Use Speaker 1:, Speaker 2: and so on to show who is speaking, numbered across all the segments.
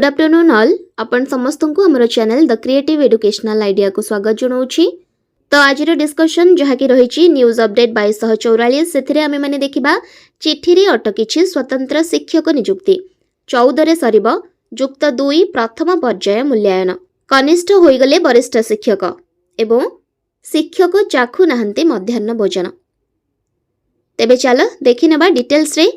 Speaker 1: Good afternoon all अपन समस्त को हमर channel the creative educational idea को स्वागत जनाऊँगी। तो आज डिस्कशन जहाँकि रही न्यूज अपडेट 2244 से आम मैंने देखा चिठी रे अटकी स्वतंत्र शिक्षक नियुक्ति 14 रे सर युक्त 2 प्रथम पर्याय मूल्यांकन कनिष्ठ होगले वरिष्ठ शिक्षक एवं शिक्षक चाखु नाहंती मध्याह्न भोजन। तेबे चल देखि नेबा डिटेल्स रे।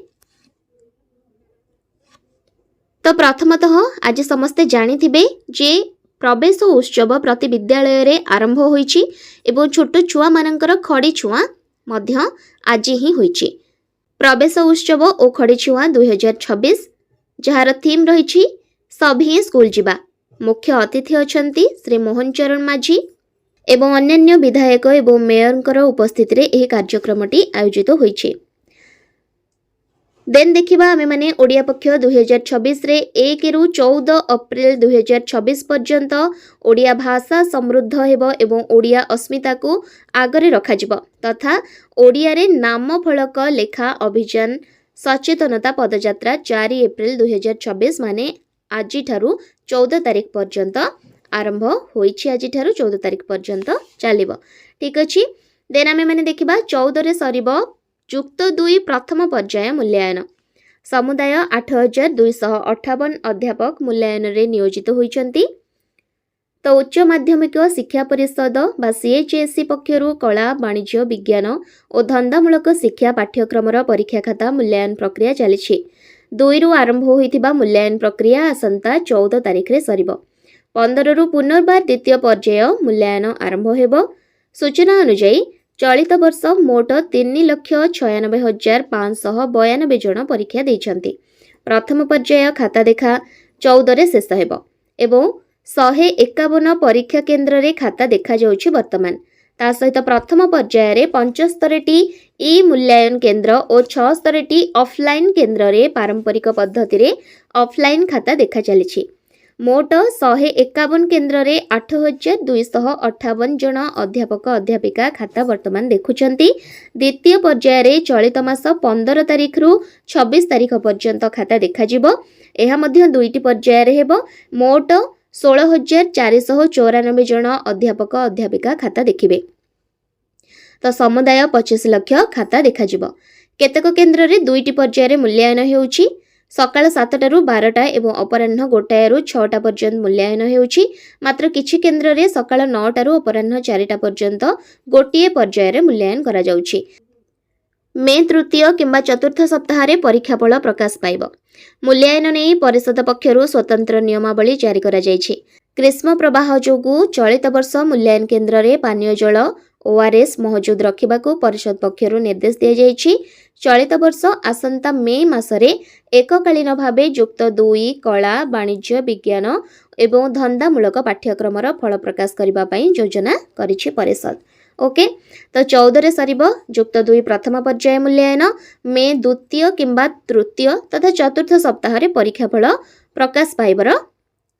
Speaker 1: तो प्रथमतः आज समस्ते जानिथिबे जे प्रवेश उत्सव प्रति विद्यालय रे आरंभ होईछि एवं छोट छुआ मानकर खड़ी छुआ मध्य आज ही होईछि। प्रवेश उत्सव और खड़ी छुआ 2026 जार थीम रही सभी स्कूल जिबा। मुख्य अतिथि अछंती श्री मोहन चरण माझी एवं अन्य विधायक एवं मेयर उपस्थिति रे एही कार्यक्रमटी आयोजित होईछि। देन देखिबा आमे माने ओडिया पक्ष 2026 रे 1 रु 14 अप्रैल 2026 पर्यंत ओडिया भाषा समृद्ध हेबो एवं ओडिया अस्मिता को आगरे रखा जिवो तथा ओडिया रे नाम फलक लेखा अभियान सचेतनता पदयात्रा 4 एप्रिल 2026 माने आजि ठारू 14 तारिख पर्यंत आरंभ होईछि। आजि ठारू 14 तारिख पर्यंत चलिबो। ठीक अछि। देन आमे माने देखिबा 14 रे सरिबो युक्त 2 प्रथम पर्याय मूल्यांकन। समुदाय 8258 अध्यापक मूल्यांकन रे नियोजित होइछंती। तो उच्च माध्यमिक शिक्षा परिषद बा सीएचएससी पक्षरु कला वाणिज्य विज्ञान और धंदामूलक शिक्षा पाठ्यक्रम परीक्षा खाता मूल्यांकन प्रक्रिया चली 2 रु आरंभ होइथिबा मूल्यांकन प्रक्रिया आसंता 14 तारिख रे सरिबो। 15 रु पुनर्बार द्वितीय पर्याय मूल्यांकन आरंभ हेबो। सूचना अनुसार चलित वर्ष मोट 3,96,592 जन परीक्षा देइछंती। प्रथम पर्याय खाता देखा 14 रे शेष हेबो एवं 151 परीक्षा केन्द्र रे खाता देखा जाउछि वर्तमान। ता सहित प्रथम पर्याय रे 75 टी ई मूल्यांकन केन्द्र और 76 टी ऑफलाइन केन्द्र रे पारंपरिक पद्धति रे ऑफलाइन खाता देखा चलिछि। मोट 151 केन्द्र रे 8,258 जन अध्यापक अध्यापिका खाता वर्तमान देखुछंती। द्वितीय पर्याय रे चलित मास 15 तारिख रु 26 तारिख पर्यंत खाता देखा जिवो। एहा मध्य दुईटी पर्याय रे हेबो। मोट 16,494 जन अध्यापक अध्यापिका खाता देखिबे। तो समुदाय 25 लाख खाता देखा जिवो। केतेक केन्द्र रे दुईटी पर्याय रे मूल्यांकन हेउछि। सकाळ 7टा रु 12टा एवं अपराह्न 1टा रु 6टा पर्यंत मूल्यांकन हेउछि। मात्र किछि केन्द्र रे सकाळ 9टा रु अपराह्न 4टा पर्यंत गोटिए पर्याय रे मूल्यांकन करा जाउछि। मे तृतीय किंबा चतुर्थ सप्ताह रे परीक्षाफल प्रकाश पाइबो। मूल्यांकन नै परिषद पक्षरु स्वतंत्र नियमावली जारी करा जाइछि। ग्रीष्म प्रवाह जोगु चलित वर्ष मूल्यांकन केन्द्र रे पानीय जल ओआरएस मौजूद रखिबाकू परिषद पक्षरु निर्देश दिया जाइछि। चलित वर्ष आसंता मे मासरे एककालीन भावे युक्त 2 कला वाणिज्य विज्ञान एवं धंदामूलक पाठ्यक्रम फल प्रकाश करबा पई योजना करिछि परिषद। ओके। तो 14 रे सरिबो युक्त 2 प्रथम पर्याय मूल्यांकन। मे द्वितीय किंबा तृतीय तथा चतुर्थ सप्ताह रे परीक्षाफल प्रकाश पाइबर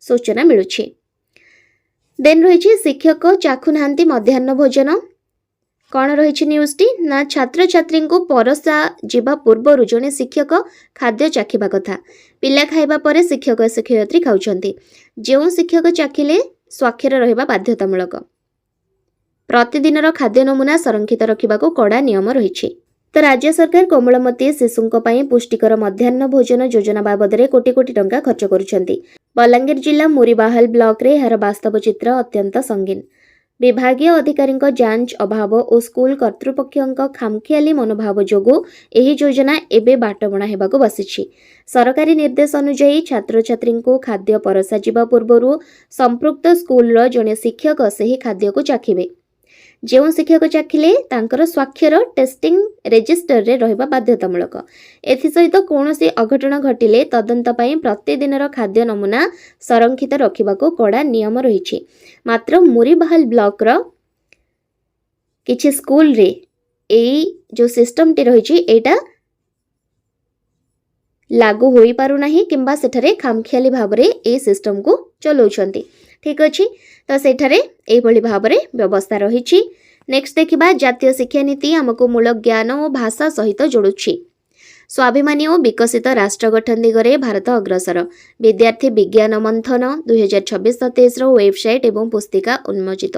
Speaker 1: सूचना मिलुछि। देन रहिछि शिक्षक चाखु नाहंती मध्याह्न भोजन। कौन रही न्यूज टी ना छात्र छात्री को परसा जीवा पूर्व जड़े शिक्षक खाद्य चाखिबा कथा। पिला खाइबा परे शिक्षक शिक्षयित्री खाउछंती। जो शिक्षक चाखिले स्वाक्षर रहिबा बाध्यतामूलक। प्रतिदिनर खाद्य नमूना संरक्षित रखिबाको कड़ा नियम रहिछि। तो राज्य सरकार कोमलमती शिशुंक पई पुष्टिकर मध्याह्न भोजन योजना बाबद रे कोटी कोटी टंका खर्च करुछंती। बलांगीर जिला मुरीबाहल ब्लॉक रे यार वास्तव चित्र अत्यंत संगीन। विभागीय अधिकारी जांच अभाव और स्कूल कर्तृपक्षों खामखियाली मनोभाव जोगु एही योजना एबे बाटबणा हेबाकु बसिछि। सरकारी निर्देश अनुसार छात्र छात्री को खाद्य परसा जिबा पूर्वरु संपृक्त स्कूल जने शिक्षक सही खाद्य को चाखिबे। जो शिक्षक चाखिले तांकर स्वाक्षर टेस्टिंग रेजिस्टर रे रहिबा बाध्यतामूलक। एथि सहित कोनोसी अघटन घटिले तदंत पई प्रतिदिनर खाद्य नमूना संरक्षित रखिबाको कड़ा नियम रहिछि। मात्र मुरीबाहल ब्लॉक रो किछि स्कूल रे एई जो सिस्टम टी रहिछि एटा लागू होई पारु नाही किंबा सेठरे खामखियाली भाबरे ए सिस्टम को चलाउछंती। ठीक अछि। तो सेठरे एई भली भाबरे व्यवस्था रहिछि। नेक्स्ट देखिबा जातीय शिक्षा नीति हमको मूल ज्ञान और भाषा सहित जोड़ुछि। स्वाभिमानी और विकसित राष्ट्र गठन दिगरे भारत अग्रसर विद्यार्थी विज्ञान मंथन 2026-27 वेबसाइट एवं पुस्तिका उन्मोचित।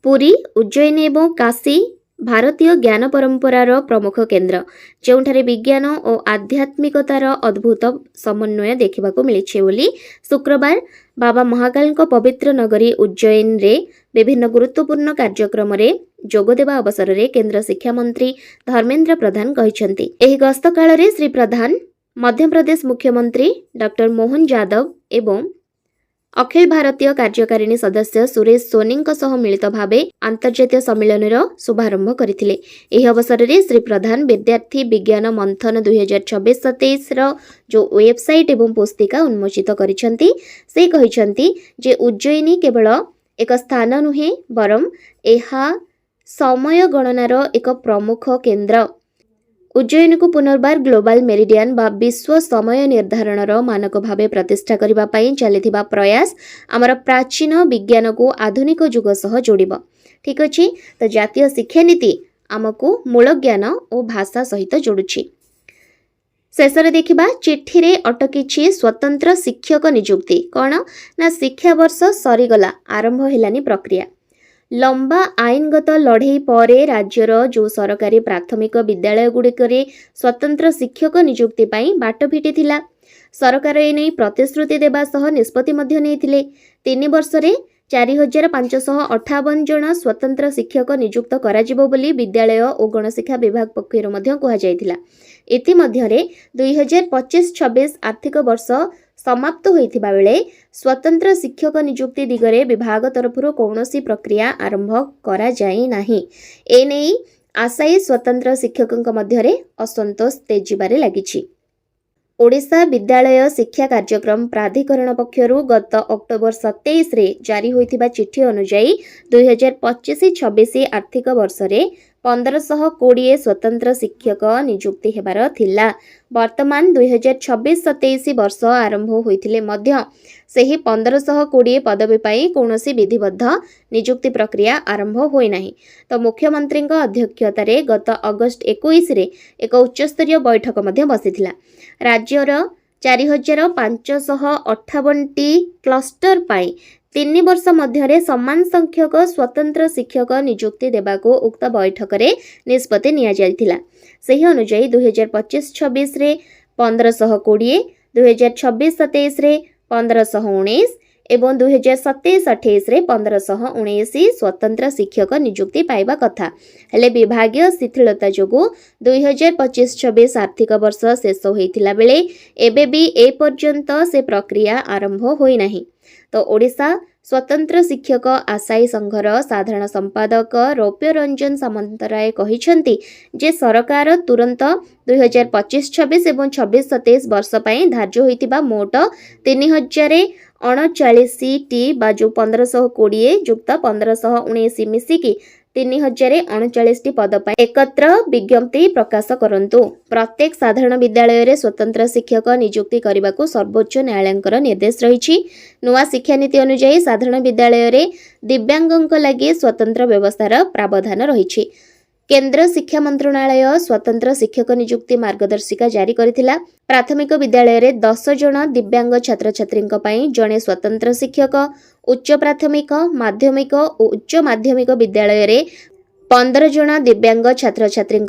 Speaker 1: पुरी उज्जयिनी एवं काशी भारतीय ज्ञान परंपरार प्रमुख केन्द्र जोठारे विज्ञान और आध्यात्मिकतार अद्भुत समन्वय देखा मिली बोली शुक्रवार बाबा महाकाल पवित्र नगरी उज्जैन रे विभिन्न गुरुत्वपूर्ण कार्यक्रम रे जोगदेवा अवसर रे केंद्र शिक्षा मंत्री धर्मेंद्र प्रधान कहिसेंति। एही गस्त काल रे श्री प्रधान मध्य प्रदेश मुख्यमंत्री डॉक्टर मोहन यादव एवं अखिल भारतीय कार्यकारिणी सदस्य सुरेश सोनी मिलित भावे अंतर्जातीय सम्मेलन शुभारंभ करथिले। एही अवसर रे श्री प्रधान विद्यार्थी विज्ञान मंथन 2026-27 जो वेबसाइट एवं पुस्तिका उन्मोचित करिसेंति। से कहिसेंति जे उज्जयिनी केवल एक स्थान नुहे बरम एहा समय गणनार एक प्रमुख केन्द्र। उज्जयिनी को पुनर्बार ग्लोबल मेरिडियन बा विश्व समय निर्धारणर मानक भावे प्रतिष्ठा करिबा पई चलिथिबा प्रयास आमर प्राचीन विज्ञान को आधुनिक युग सह जोड़िबो। ठीक अछि, तो जातीय शिक्षा नीति आमको मूल ज्ञान और भाषा सहित जोड़ुछि। शेषरे देखिबा चिट्ठी रे अटकिछि स्वतंत्र शिक्षक नियुक्ति कौन ना शिक्षा वर्ष सरीगला आरंभ हेलानी प्रक्रिया। लंबा आईनगत लड़ई पर राज्यर जो सरकारी प्राथमिक विद्यालय गुड़िकरे स्वतंत्र शिक्षक नियुक्ति पाई बाट फिटिथिला। सरकार एने प्रतिश्रुति देबा सह निष्पत्ति मध्य नेइथिले। 3 वर्ष रे 4558 जन स्वतंत्र शिक्षक नियुक्त कराजिबो बोली विद्यालय और गणशिक्षा विभाग पक्षरु मध्य कहा जायथिला। इति मध्यरे 2025-26 आर्थिक वर्ष समाप्त होइथिबा बेले स्वतंत्र शिक्षक नियुक्ति दिगरे विभाग तरफरु कौनसी प्रक्रिया आरंभ करा जाई नाही। एनेई आशायी स्वतंत्र शिक्षकंक मध्यरे असंतोष तेजिबारे लागिछि। ओडिशा विद्यालय शिक्षा कार्यक्रम प्राधिकरण पक्षरु गत अक्टोबर 27 रे जारी होइथिबा चिट्ठी अनुसार 2025-26 आर्थिक वर्ष रे 1520 स्वतंत्र शिक्षक नियुक्ति हेबार थिला। वर्तमान 2026-27 वर्ष आरंभ होइथिले मध्य सेही 1520 पदवी पाई कौनसी विधिबद्ध नियुक्ति प्रक्रिया आरंभ होई नाही। तो मुख्यमंत्री अध्यक्षतार गत अगस्ट 21 रे एक उच्चस्तरीय बैठक मध्य बसिथिला। राज्यर 4558 क्लस्टर पाई 3 वर्ष मध्य समान संख्यक स्वतंत्र शिक्षक नियुक्ति देबाको उक्त बैठक रे निष्पत्ति निया जायथिला। सही अनुसार 2025-26 रे 1520, 2026-27 रे 1519 एवं 2027-28 रे 1519 स्वतंत्र शिक्षक नियुक्ति पाइबा कथा हेले विभागीय शिथिलता जोगु 2025-26 आर्थिक वर्ष शेष होइथिला बेले एबे भी ए पर्यंत से प्रक्रिया आरंभ होई नाही। तो ओडिशा स्वतंत्र शिक्षक आशायी संघर साधारण संपादक रौप्य रंजन सामंतराय कहिसेंति जे सरकार तुरंत 2025-26 एवं 26-27 वर्ष पई धार्य होइतिबा मोट 3039 टी बाजू 1520 जुक्त 1519 मिसिकी 3039 टी पद पर एकत्र विज्ञप्ति प्रकाश करंतु। प्रत्येक साधारण विद्यालय रे स्वतंत्र शिक्षक नियुक्ति करने को सर्वोच्च न्यायालय निर्देश रही। नुआ शिक्षा नीति अनुसार साधारण विद्यालय रे दिव्यांगों लगी स्वतंत्र व्यवस्थार प्रावधान रही। केंद्र शिक्षा मंत्रालय स्वतंत्र शिक्षक नियुक्ति मार्गदर्शिका जारी करथिला। प्राथमिक विद्यालय रे 10 जन दिव्यांग छात्र छात्री जड़े स्वतंत्र शिक्षक, उच्च प्राथमिक, माध्यमिक और उच्च माध्यमिक विद्यालय रे 15 जन दिव्यांग छात्र छात्री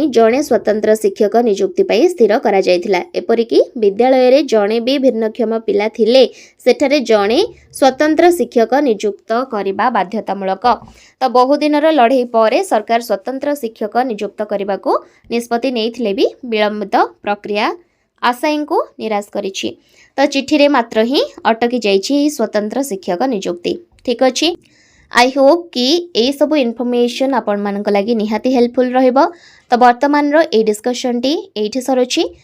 Speaker 1: जड़े स्वतंत्र शिक्षक नियुक्ति स्थिर करा जायथिला। एपरिकी विद्यालय रे जड़े भी भिन्नक्षम पिला थिले सेठारे जड़े स्वतंत्र शिक्षक नियुक्त करने बाध्यतामूलक। तो बहुदिन लड़ई पर सरकार स्वतंत्र शिक्षक नियुक्त करने को निष्पत्ति नहीं भी विलंबित प्रक्रिया आशायी को निराश करिछि। तो चिठी रे मात्र ही अटकी जाइछि स्वतंत्र शिक्षक नियुक्ति। ठीक अच्छे, आई होप कि ये सब इनफॉरमेशन आपण मानक लगी निहाती हेल्पफुल रहइबो। तो वर्तमान रो ए डिस्कशन टी एठी सरोछि।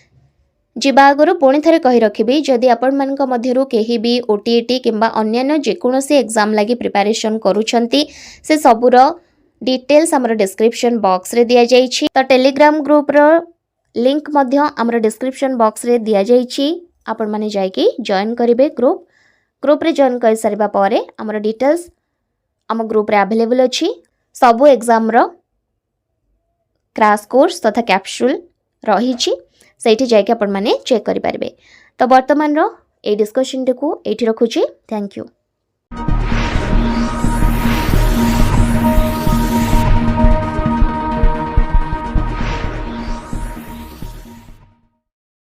Speaker 1: जिबा आगरो पुणी थरे कहि रखिबी जदि आपण मानक मध्यरु केही भी ओटीईटी किंबा अन्यान्य जेकोनोसी एग्जाम लगी प्रिपरेशन करूछंती से सबुर डिटेल्स हमर डिस्क्रिप्शन बॉक्स रे दिया जाइछि। तो टेलीग्राम ग्रुप रो लिंक मध्य हमर डिस्क्रिप्शन बॉक्स रे दिया जाइछि। आपण माने जाइकि जॉइन करिवे ग्रुप रे जॉइन कर सारिबा परे हमर डिटेल्स आम ग्रुप रे अवेलेबल अछि। सबु एग्जाम रो क्रैश कोर्स तथा कैप्सूल रही ସେଇଠି ଯାଇକି ଆପଣମାନେ ଚେକ୍ କରିପାରିବେ। ତ ବର୍ତ୍ତମାନର এই ডিসকସনটিକୁ ଏଇଠି ରଖୁଛି। Thank you.